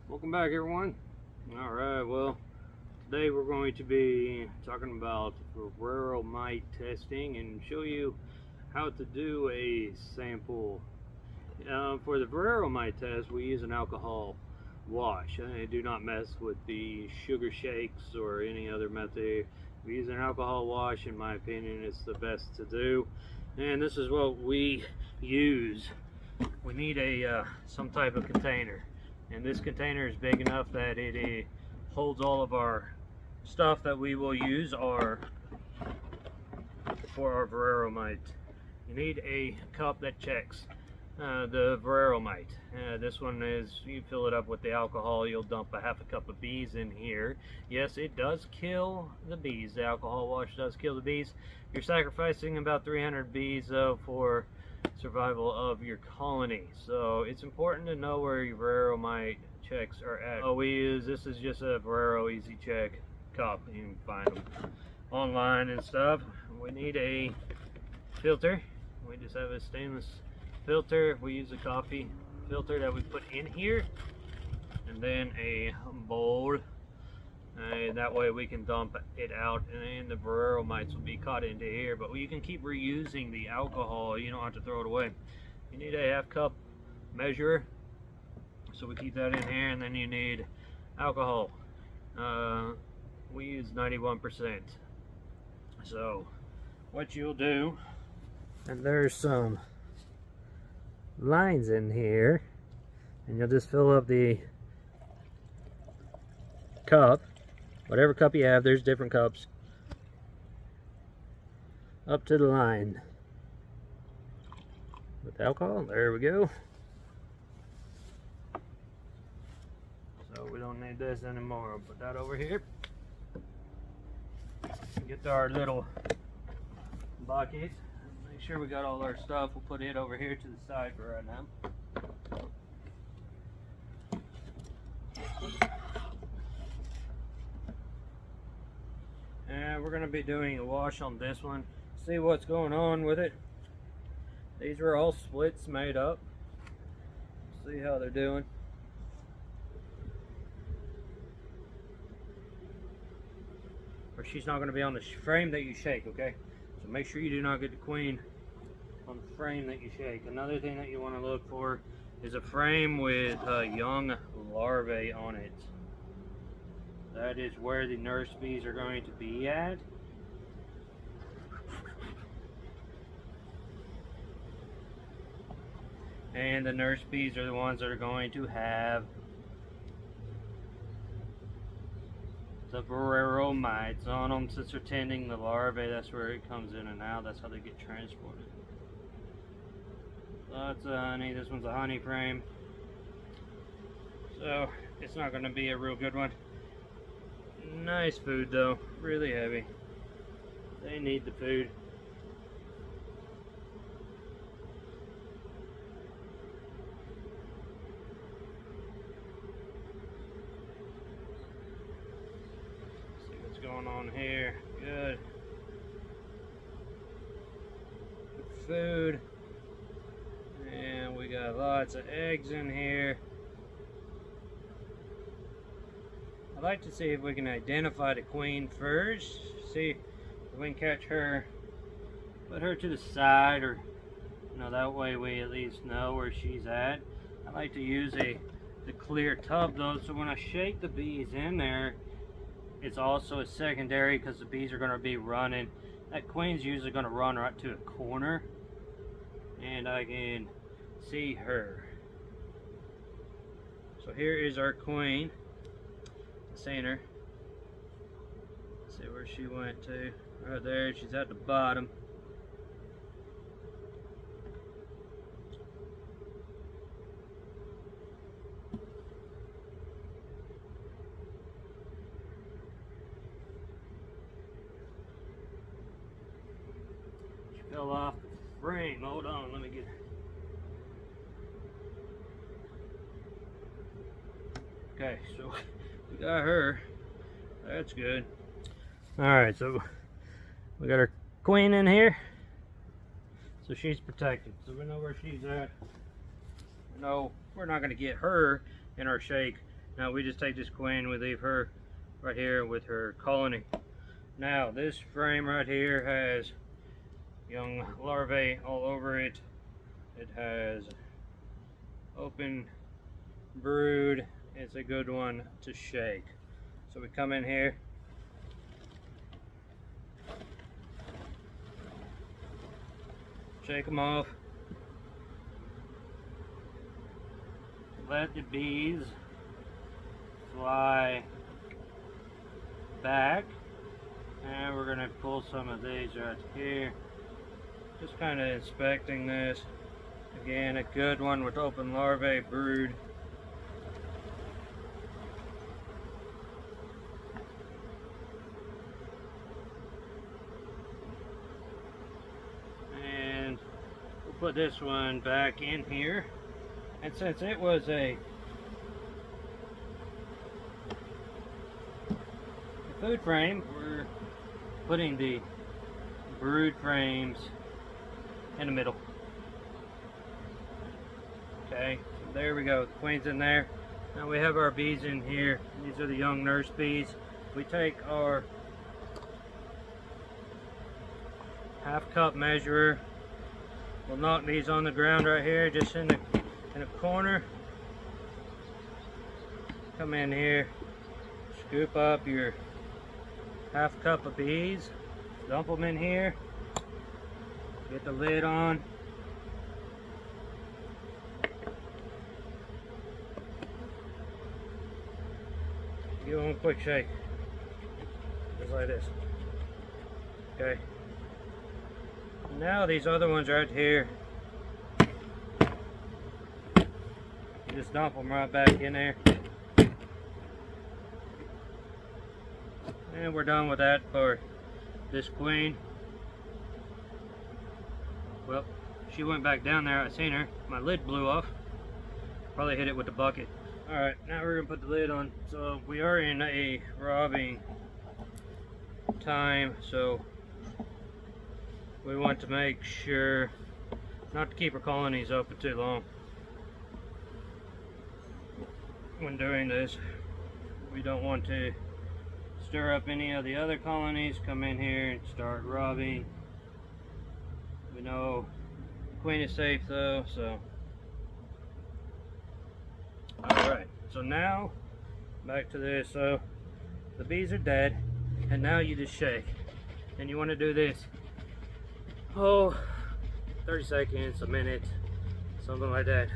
Welcome back, everyone. All right, well, today we're going to be talking about Varroa Mite testing and show you how to do a sample. For the Varroa Mite test, we use an alcohol wash. Do not mess with the sugar shakes or any other method. We use an alcohol wash. In my opinion, it's the best to do. And this is what we use. We need some type of container. And this container is big enough that it holds all of our stuff that we will use for our Varroa Mite. You need a cup that checks the Varroa Mite. This one is, you fill it up with the alcohol, you'll dump a half a cup of bees in here. Yes, it does kill the bees. The alcohol wash does kill the bees. You're sacrificing about 300 bees though for survival of your colony, so it's important to know where your Varroa Mite checks are at. This is just a Varroa Easy Check cup. You can find them online and stuff. We need a filter. We just have a stainless filter. We use a coffee filter that we put in here, and then a bowl. That way we can dump it out, and then the Varroa Mites will be caught into here. But you can keep reusing the alcohol. You don't have to throw it away. You need a half cup measure, so we keep that in here, and then you need alcohol. We use 91%. So what you'll do, and there's some lines in here, and you'll just fill up the cup, whatever cup you have. There's different cups, up to the line with alcohol. There we go. So we don't need this anymore. I'll put that over here. Get to our little bucket. Make sure we got all our stuff. We'll put it over here to the side for right now. And we're going to be doing a wash on this one. See what's going on with it. These are all splits made up. See how they're doing. Or she's not going to be on the frame that you shake, okay? So make sure you do not get the queen on the frame that you shake. Another thing that you want to look for is a frame with young larvae on it. That is where the nurse bees are going to be at. And the nurse bees are the ones that are going to have the Varroa Mites on them. Since they're tending the larvae, that's where it comes in and out. That's how they get transported. Lots of honey. This one's a honey frame, so it's not going to be a real good one. Nice food though, really heavy. They need the food. See what's going on here. Good. Good food. And we got lots of eggs in here. I'd like to see if we can identify the queen first. See if we can catch her. Put her to the side, or that way we at least know where she's at. I like to use the clear tub though, so when I shake the bees in there, it's also a secondary because the bees are going to be running. That queen's usually going to run right to a corner, and I can see her. So here is our queen. Seen her. See where she went to. Right there, she's at the bottom. She fell off the frame. Hold on, let me get her. Okay, so we got her. That's good. Alright, so we got our queen in here. So she's protected. So we know where she's at. We know we're not going to get her in our shake Now we just take this queen, we leave her right here with her colony. Now this frame right here has young larvae all over it. It has open brood. It's a good one to shake. So we come in here, shake them off, let the bees fly back, and we're going to pull some of these right here. Just kind of inspecting this. Again, a good one with open larvae brood. And we'll put this one back in here. And since it was a food frame, we're putting the brood frames in the middle. Okay, so there we go. The queen's in there. Now we have our bees in here. These are the young nurse bees. We take our half cup measurer. We'll knock these on the ground right here, just in a corner. Come in here, scoop up your half cup of bees, dump them in here, get the lid on. Give them a quick shake, just like this. Okay. Now these other ones right here, you just dump them right back in there. And we're done with that for this queen. Well, she went back down there. I seen her. My lid blew off. Probably hit it with the bucket. Alright, now we're going to put the lid on. So we are in a robbing time, so we want to make sure not to keep our colonies open too long. When doing this, we don't want to stir up any of the other colonies, come in here and start robbing. We know the queen is safe though, so. Alright, so now back to this. So the bees are dead, and now you just shake. And you want to do this, 30 seconds, a minute, something like that.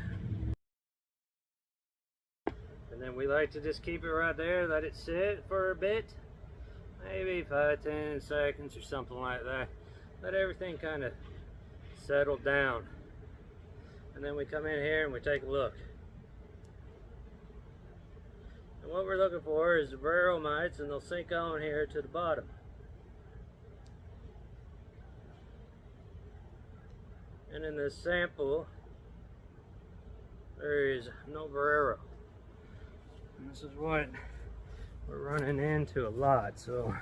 And then we like to just keep it right there, let it sit for a bit, maybe 5-10 seconds or something like that. Let everything kind of settle down. And then we come in here and we take a look. And what we're looking for is the Varroa mites, and they'll sink on here to the bottom. And in this sample, there is no Varroa. And this is what we're running into a lot. So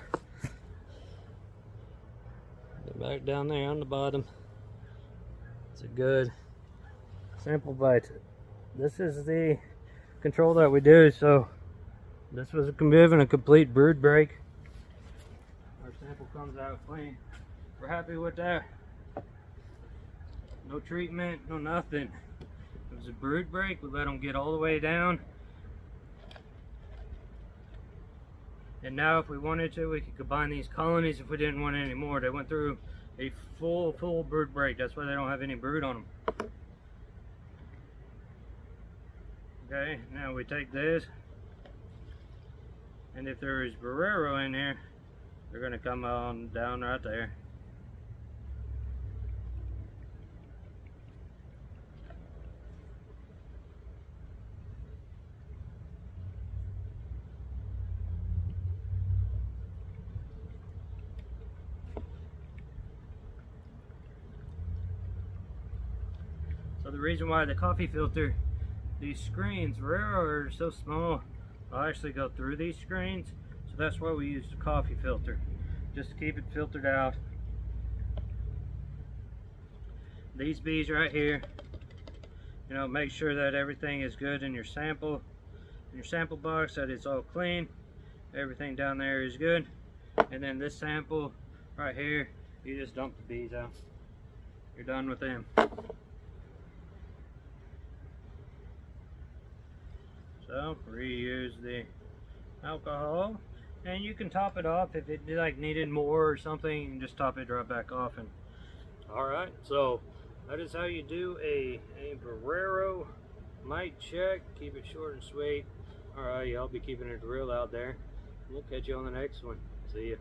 back down there on the bottom, it's a good sample bite. This is the control that we do. So this was given a complete brood break. Our sample comes out clean. We're happy with that. No treatment, no nothing. It was a brood break. We let them get all the way down. And now if we wanted to, we could combine these colonies if we didn't want any more. They went through a full brood break. That's why they don't have any brood on them. Okay, now we take this. And if there is Varroa in there, they're going to come on down right there. So the reason why the coffee filter, these screens, Varroa are so small, I'll actually go through these screens. So that's why we use the coffee filter, just to keep it filtered out. These bees right here, you know, make sure that everything is good in your sample. in your sample box that it's all clean, everything down there is good. And then this sample right here, you just dump the bees out. You're done with them. So reuse the alcohol, and you can top it off if it like needed more or something. You can just top it right back off. And all right, so that is how you do a Varroa Mite check. Keep it short and sweet. All right, I'll be keeping it real out there. We'll catch you on the next one. See ya.